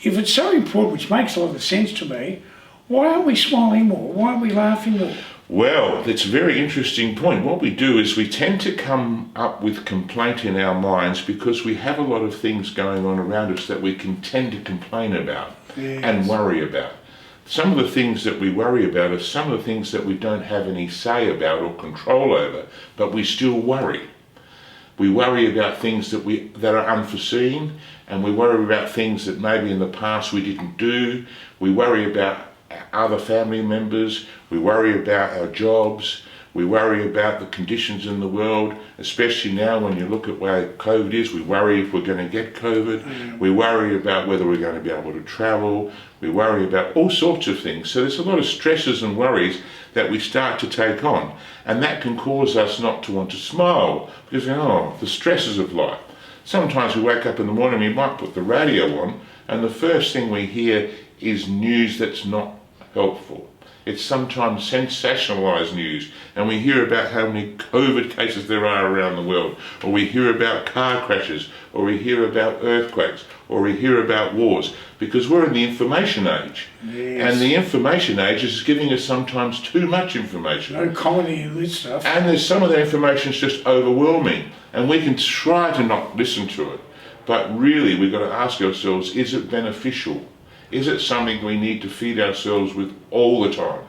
if it's so important, which makes a lot of sense to me, why aren't we smiling more? Why aren't we laughing more? Well, that's a very interesting point. What we do is we tend to come up with complaint in our minds because we have a lot of things going on around us that we can tend to complain about and worry about. Some of the things that we worry about are some of the things that we don't have any say about or control over, but we still worry. We worry about things that are unforeseen, and we worry about things that maybe in the past we didn't do. We worry about other family members, we worry about our jobs, we worry about the conditions in the world, especially now when you look at where COVID is. We worry if we're going to get COVID, we worry about whether we're going to be able to travel, we worry about all sorts of things. So there's a lot of stresses and worries that we start to take on, and that can cause us not to want to smile, because the stresses of life. Sometimes we wake up in the morning, we might put the radio on, and the first thing we hear is news that's not helpful. It's sometimes sensationalized news, and we hear about how many COVID cases there are around the world, or we hear about car crashes, or we hear about earthquakes, or we hear about wars, because we're in the information age. And the information age is giving us sometimes too much information. No comedy in this stuff. And there's some of the information is just overwhelming, and we can try to not listen to it, but really we've got to ask ourselves, is it beneficial? Is it something we need to feed ourselves with all the time?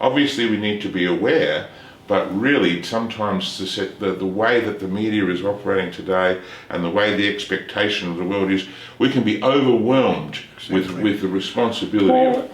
Obviously we need to be aware, but really sometimes the way that the media is operating today and the way the expectation of the world is, we can be overwhelmed with the responsibility of it.